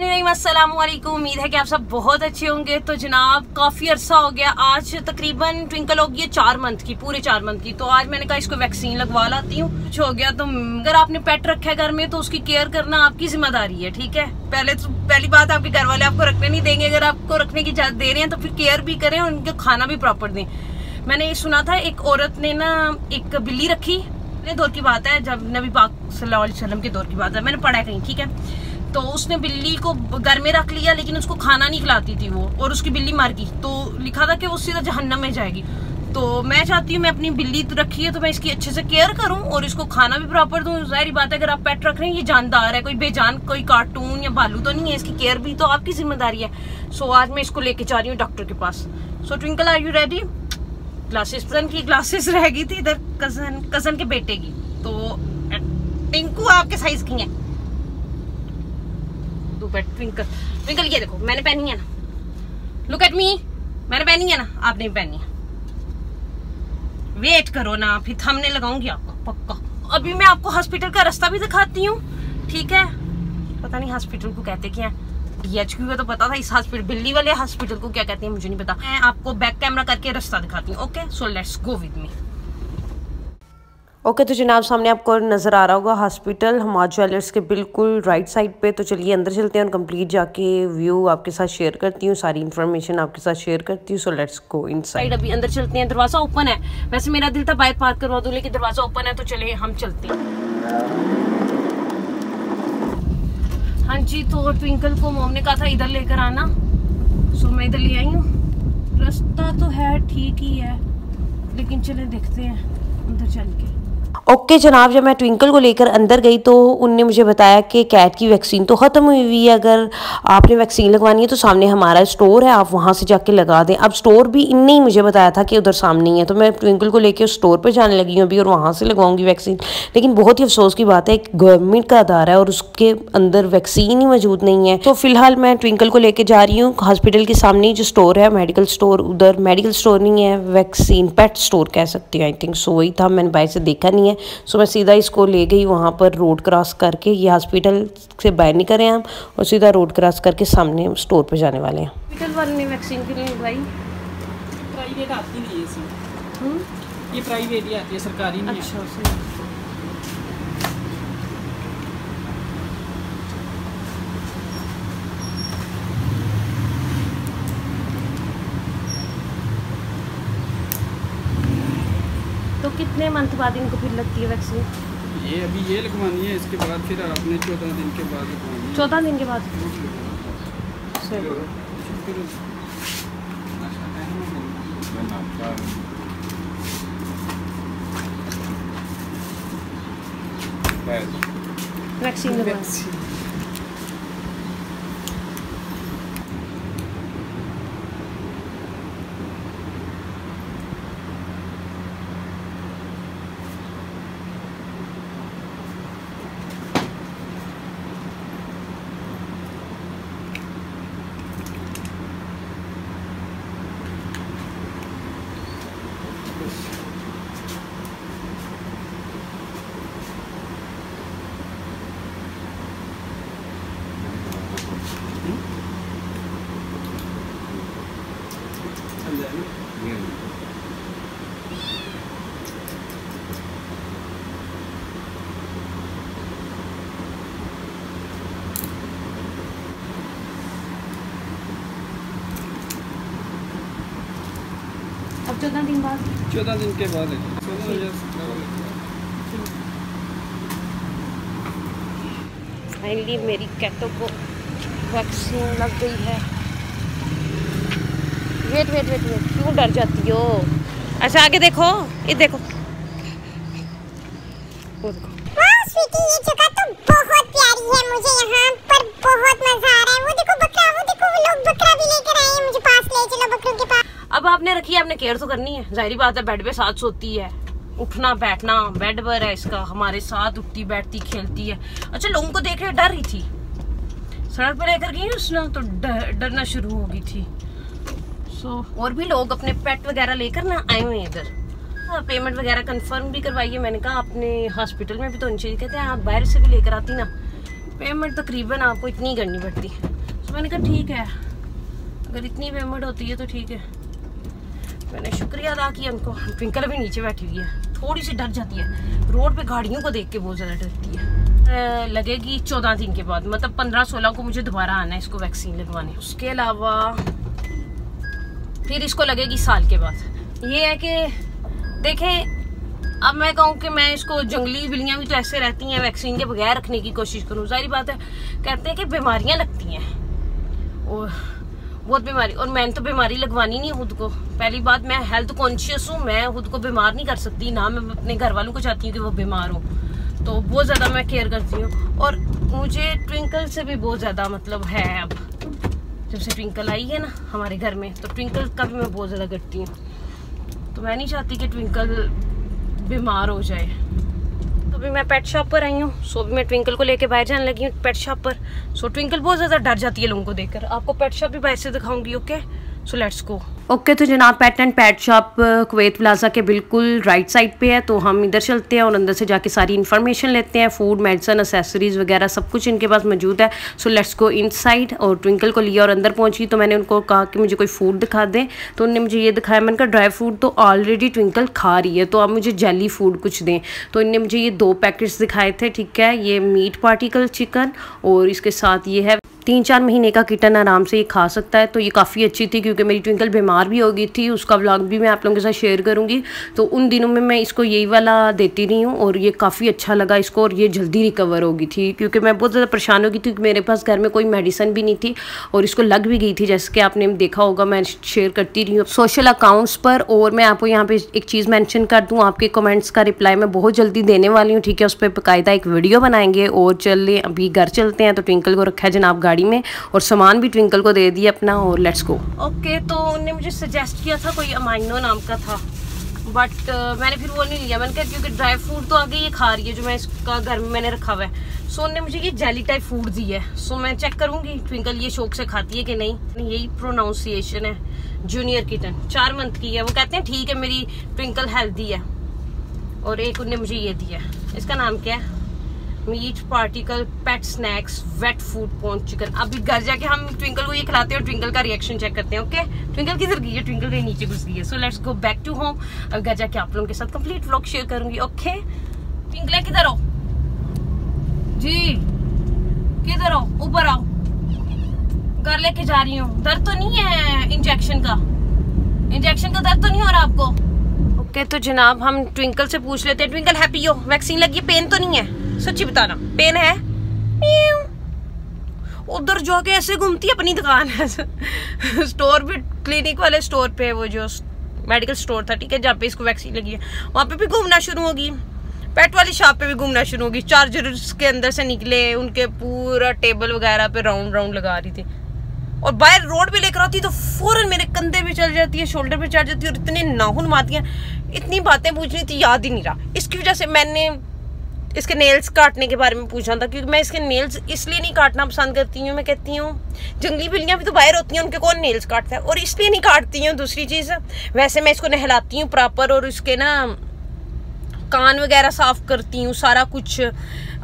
अस्सलामुअलैकुम। उम्मीद है कि आप सब बहुत अच्छे होंगे। तो जनाब काफी अरसा हो गया, आज तकरीबन ट्विंकल होगी है 4 मंथ की, पूरे 4 मंथ की। तो आज मैंने कहा इसको वैक्सीन लगवा लाती हूँ। कुछ हो गया तो अगर आपने पेट रखा है घर में तो उसकी केयर करना आपकी जिम्मेदारी है, ठीक है। पहली बात, आपके घर वाले आपको रखने नहीं देंगे। अगर आपको रखने की इजाजत दे रहे हैं तो फिर केयर भी करें और उनको खाना भी प्रॉपर दें। मैंने ये सुना था एक औरत ने ना एक बिल्ली रखी, दौर की बात है, जब नबी पाक सल्लल्लाहु अलैहि वसल्लम के दौर की बात है, मैंने पढ़ा है कहीं, ठीक है। तो उसने बिल्ली को घर में रख लिया लेकिन उसको खाना नहीं खिलाती थी वो, और उसकी बिल्ली मर गई। तो लिखा था कि वो सीधा जहन्नम में जाएगी। तो मैं चाहती हूँ, मैं अपनी बिल्ली रखी है तो मैं इसकी अच्छे से केयर करूँ और इसको खाना भी प्रॉपर दूँ। जाहिर बात है, अगर आप पेट रख रहे हैं, ये जानदार है, कोई बेजान कोई कार्टून या भालू तो नहीं है। इसकी केयर भी तो आपकी जिम्मेदारी है। सो आज मैं इसको लेके जा रही हूँ डॉक्टर के पास। So Twinkle, are you ready? Glasses की ग्लासेस रह गई थी इधर कजन के बेटे की। तो टिंकू आपके साइज की है। ट्विंकल ये देखो, मैंने पहनी है ना, लुक एट मी, मैंने पहनी है ना, आपने भी पहनी है। वेट करो ना, फिर थंबनेल लगाऊंगी आपको पक्का। अभी मैं आपको हॉस्पिटल का रास्ता भी दिखाती हूँ, ठीक है। पता नहीं हॉस्पिटल को कहते क्या है, DHQ का तो पता था, इस हॉस्पिटल बिल्ली वाले हॉस्पिटल को क्या कहते हैं मुझे नहीं पता। मैं आपको बैक कैमरा करके रास्ता दिखाती हूँ, okay. So let's go with me. Okay तो जनाब, सामने आपको नज़र आ रहा होगा हॉस्पिटल हमाद ज्वेलर्स के बिल्कुल राइट साइड पे। तो चलिए अंदर चलते हैं और कंप्लीट जाके व्यू आपके साथ शेयर करती हूँ, सारी इन्फॉर्मेशन आपके साथ शेयर करती हूँ। सो लेट्स गो इनसाइड। अभी अंदर चलते हैं। दरवाजा ओपन है, वैसे मेरा दिल था बाहर पार्क करवा दूं, लेकिन दरवाजा ओपन है तो चलिए हम चलते हैं। हाँ जी, तो ट्विंकल को मोम ने कहा था इधर लेकर आना, सो मैं इधर ले आई हूँ। रास्ता तो है ठीक ही है, लेकिन चले देखते हैं अंदर चल के। ओके जनाब, जब मैं ट्विंकल को लेकर अंदर गई तो उनने मुझे बताया कि कैट की वैक्सीन तो ख़त्म हुई हुई है, अगर आपने वैक्सीन लगवानी है तो सामने हमारा स्टोर है, आप वहाँ से जाके लगा दें। अब स्टोर भी इनने ही मुझे बताया था कि उधर सामने ही है, तो मैं ट्विंकल को लेकर उस स्टोर पर जाने लगी हूँ अभी और वहाँ से लगवाऊंगी वैक्सीन। लेकिन बहुत ही अफसोस की बात है, एक गवर्नमेंट का अदारा है और उसके अंदर वैक्सीन ही मौजूद नहीं है। तो फिलहाल मैं ट्विंकल को लेकर जा रही हूँ हॉस्पिटल के सामने ही जो स्टोर है, मेडिकल स्टोर। उधर मेडिकल स्टोर नहीं है, वैक्सीन पेट स्टोर कह सकती हूँ, आई थिंक सो वही था, मैंने बाहर से देखा नहीं है। सो मैं सीधा इसको ले गई वहाँ पर, रोड क्रॉस करके। ये हॉस्पिटल से बाहर निकले हम और सीधा रोड क्रॉस करके सामने स्टोर पे जाने वाले हैं। हॉस्पिटल वाले ने वैक्सीन के लिए लगवाई, प्राइवेट आती नहीं है इसमें, ये प्राइवेट ही आती है, सरकारी नहीं। अच्छा, तो कितने मंथ बाद इनको फिर लगती है वैक्सीन? ये अभी ये लगवानी है, इसके बाद फिर आपने 14 दिन के बाद लगवानी है। 14 दिन के बाद। वैक्सीन लगवानी। अब 14 दिन बाद, 14 दिन के बाद है। फाइनली मेरी कैटो को वैक्सीन लग गई है। वेट वेट वेट वेट, क्यों डर जाती हो? अच्छा आगे देखो, ये देखो, वो देखो। वाह स्वीटी, ये जगह तो बहुत प्यारी है, मुझे यहाँ पर बहुत मजा आ रहा है। वो देखो बकरा, वो देखो वो लोग बकरा भी लेकर आए हैं, मुझे पास ले चलो बकरों के पास। अब आपने रखी है, आपने केयर तो करनी है, जाहिर बात है। बेड पे साथ सोती है, उठना बैठना बेड पर है इसका, हमारे साथ उठती बैठती खेलती है। अच्छा, लोगों को देख रहे डर रही थी, सड़क पर लेकर गई उसने तो डरना शुरू हो गई थी। और भी लोग अपने पेट वगैरह लेकर ना आए हुए हैं इधर। पेमेंट वगैरह कंफर्म भी करवाइए। मैंने कहा अपने हॉस्पिटल में भी तो उनसे कहते हैं आप बाहर से भी लेकर आती ना, पेमेंट तकरीबन आपको इतनी करनी पड़ती है। तो मैंने कहा ठीक है, अगर इतनी पेमेंट होती है तो ठीक है। मैंने शुक्रिया अदा किया उनको। ट्विंकल भी नीचे बैठी हुई है, थोड़ी सी डर जाती है, रोड पे गाड़ियों को देख के बहुत ज़्यादा डरती है। लगेगी 14 दिन के बाद, मतलब 15-16 को मुझे दोबारा आना है इसको वैक्सीन लगवाने। उसके अलावा फिर इसको लगेगी साल के बाद। ये है कि देखें, अब मैं कहूँ कि मैं इसको, जंगली बिल्लियाँ भी तो ऐसे रहती हैं, वैक्सीन के बगैर रखने की कोशिश करूँ, जाहिर बात है। कहते हैं कि बीमारियाँ लगती हैं और बहुत बीमारी, और मैंने तो बीमारी लगवानी नहीं है खुद को। पहली बात, मैं हेल्थ कॉन्शियस हूँ, मैं खुद को बीमार नहीं कर सकती, ना मैं अपने घर वालों को चाहती हूँ कि वो बीमार हो, तो बहुत ज़्यादा मैं केयर करती हूँ। और मुझे ट्विंकल से भी बहुत ज़्यादा मतलब है, अब जब से ट्विंकल आई है ना हमारे घर में, तो ट्विंकल का भी मैं बहुत ज़्यादा करती हूँ। तो मैं नहीं चाहती कि ट्विंकल बीमार हो जाए। तो अभी मैं पेट शॉप पर आई हूँ, सो भी मैं ट्विंकल को लेके बाहर जाने लगी हूँ पेट शॉप पर। सो ट्विंकल बहुत ज़्यादा डर जाती है लोगों को देखकर। आपको पेट शॉप भी बाहर से दिखाऊंगी, okay? So let's go. Okay, तो जनाब pet and pet shop Kuwait plaza के बिल्कुल राइट साइड पे है, तो हम इधर चलते हैं और अंदर से जाके सारी इन्फॉर्मेशन लेते हैं। फूड, मेडिसिन, एसेसरीज वगैरह सब कुछ इनके पास मौजूद है। So let's go inside. और ट्विंकल को लिया और अंदर पहुंची, तो मैंने उनको कहा कि मुझे कोई फूड दिखा दें, तो उन्होंने मुझे ये दिखाया। मैंने कहा ड्राई फ्रूट तो ऑलरेडी ट्विंकल खा रही है, तो आप मुझे जेली फूड कुछ दें। तो इनने मुझे ये 2 पैकेट्स दिखाए थे, ठीक है? ये मीट पार्टिकल चिकन और इसके साथ ये है 3-4 महीने का किटन, आराम से ये खा सकता है। तो ये काफ़ी अच्छी थी क्योंकि मेरी ट्विंकल बीमार भी हो गई थी, उसका व्लॉग भी मैं आप लोगों के साथ शेयर करूंगी। तो उन दिनों में मैं इसको यही वाला देती रही हूँ और ये काफ़ी अच्छा लगा इसको, और ये जल्दी रिकवर हो गई थी क्योंकि मैं बहुत ज़्यादा परेशान हो गई थी क्योंकि मेरे पास घर में कोई मेडिसिन भी नहीं थी और इसको लग भी गई थी, जैसे कि आपने देखा होगा मैं शेयर करती रही हूँ सोशल अकाउंट्स पर। और मैं आपको यहाँ पर एक चीज़ मैंशन कर दूँ, आपके कमेंट्स का रिप्लाई मैं बहुत जल्दी देने वाली हूँ, ठीक है? उस पर बाकायदा एक वीडियो बनाएंगे। और चलिए अभी घर चलते हैं। तो ट्विंकल को रखा है जनाब गाड़ी में और सामान भी ट्विंकल को दे दिया अपना, और लेट्स गो। ओके, तो उन्होंने मुझे सजेस्ट किया था कोई अमाइनो नाम का था, बट मैंने फिर वो नहीं लिया। मैंने कहा क्योंकि ड्राई फ्रूट तो आगे ये खा रही है जो मैं इसका घर में मैंने रखा हुआ है। सो उन्होंने मुझे ये जेली टाइप फूड दी है। सो मैं चेक करूंगी ट्विंकल ये शौक से खाती है कि नहीं। यही प्रोनाउंसिएशन है, जूनियर किटन, 4 मंथ की है। वो कहते हैं ठीक है मेरी ट्विंकल हेल्दी है। और एक उन्होंने मुझे ये दिया, इसका नाम क्या है? मीट पार्टिकल पेट स्नैक्स वेट फूड पॉन्च चिकन। अभी घर जाके हम ट्विंकल को ये खिलाते हैं और ट्विंकल का रिएक्शन चेक करते हैं, ओके? ट्विंकल किधर गई है? ट्विंकल कहीं नीचे घुस गई है। So let's go back to home. अब घर जाके आप लोगों के साथ कंप्लीट व्लॉग शेयर करूंगी, ओके? ट्विंकल किधर हो जी? किधर हो? ऊपर आओ, घर लेके जा रही हूँ। दर्द तो नहीं है इंजेक्शन का? इंजेक्शन का दर्द तो नहीं हो रहा आपको? ओके, तो जनाब हम ट्विंकल से पूछ लेते हैं। ट्विंकल हैप्पी हो? वैक्सीन लगी है? पेन तो नहीं है? सच्ची बताना, पेन है? उधर जाके ऐसे घूमती है, अपनी दुकान है स्टोर पे, क्लिनिक वाले स्टोर पे, वो जो मेडिकल स्टोर था, ठीक है, जहाँ पे इसको वैक्सीन लगी है, वहाँ पे भी घूमना शुरू होगी। पेट वाली शॉप पे भी घूमना शुरू होगी। चार्जर्स के अंदर से निकले, उनके पूरा टेबल वगैरह पे राउंड राउंड लगा रही थी। और बाहर रोड पे लेकर आती तो फौरन मेरे कंधे पे चल जाती है, शोल्डर पे चढ़ जाती है और इतने नाखून मारती हैं। इतनी बातें पूछनी थी, याद ही नहीं रहा। इसकी वजह से मैंने इसके नेल्स काटने के बारे में पूछा था, क्योंकि मैं इसके नेल्स इसलिए नहीं काटना पसंद करती हूँ। मैं कहती हूँ जंगली बिल्लियाँ भी तो बाहर होती हैं, उनके कौन नेल्स काटता है, और इसलिए नहीं काटती हूँ। दूसरी चीज़, वैसे मैं इसको नहलाती हूँ प्रॉपर और उसके ना कान वगैरह साफ करती हूँ, सारा कुछ,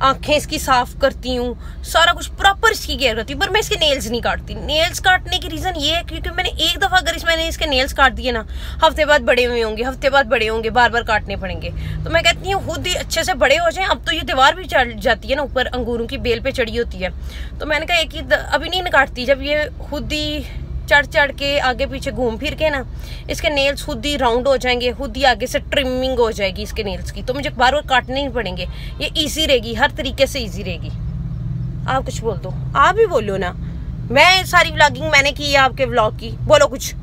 आंखें इसकी साफ करती हूँ, सारा कुछ प्रॉपर इसकी केयर करती हूँ। पर मैं इसके नेल्स नहीं काटती। नेल्स काटने की रीज़न ये है क्योंकि मैंने एक दफ़ा अगर मैंने इसके नेल्स काट दिए ना, हफ्ते बाद बड़े हुए होंगे, हफ्ते बाद बड़े होंगे, बार बार काटने पड़ेंगे। तो मैं कहती हूँ खुद ही अच्छे से बड़े हो जाएं। अब तो ये दीवार भी चढ़ जाती है ना, ऊपर अंगूरों की बेल पे चढ़ी होती है। तो मैंने कहा एक ही अभी नहीं काटती, जब ये खुद ही चढ़ चढ़ के आगे पीछे घूम फिर के ना इसके नेल्स खुद ही राउंड हो जाएंगे, खुद ही आगे से ट्रिमिंग हो जाएगी इसके नेल्स की, तो मुझे बार बार काटने नहीं पड़ेंगे। ये इजी रहेगी, हर तरीके से इजी रहेगी। आप कुछ बोल दो, आप भी बोलो ना। मैं सारी व्लॉगिंग मैंने की है आपके व्लॉग की, बोलो कुछ।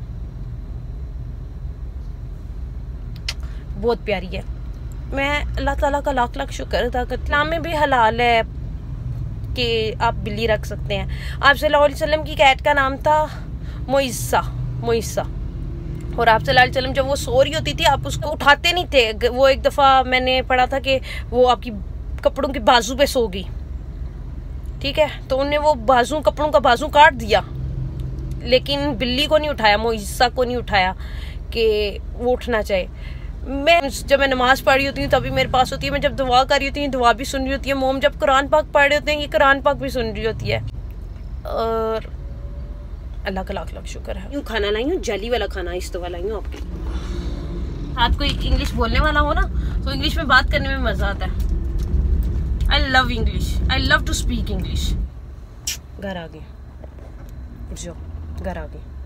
बहुत प्यारी है। मैं अल्लाह ताला का लाख लाख शुक्र अदा करती हूँ। इस्लाम में भी हलाल है कि आप बिल्ली रख सकते हैं। आप सल्लल्लाहु अलैहि वसल्लम की कैट का नाम था मोइसा। और आप सल्लल्लाहु अलैहि वसल्लम जब वो सो रही होती थी आप उसको उठाते नहीं थे। वो एक दफ़ा मैंने पढ़ा था कि वो आपकी कपड़ों के बाजू पे सो गई, ठीक है, तो उन्हें वो बाजू, कपड़ों का बाजू काट दिया, लेकिन बिल्ली को नहीं उठाया, मोइसा को नहीं उठाया कि वो उठना चाहिए। जब मैं नमाज पढ़ रही होती हूँ तभी मेरे पास होती है, मैं जब दुआ कर रही होती हूँ दुआ भी सुन रही होती है, मोम जब कुरान पाक पढ़ रहे होते हैं ये कुरान पाक भी सुन रही होती है। और अल्लाह का लाख लाख शुक्र है। यूँ खाना लाई हूँ, जली वाला खाना इस्तवा लाई हूँ आपके। आपको इंग्लिश बोलने वाला हो ना तो इंग्लिश में बात करने में मजा आता है। I love English, I love to speak English. घर आ गए, घर आ गए।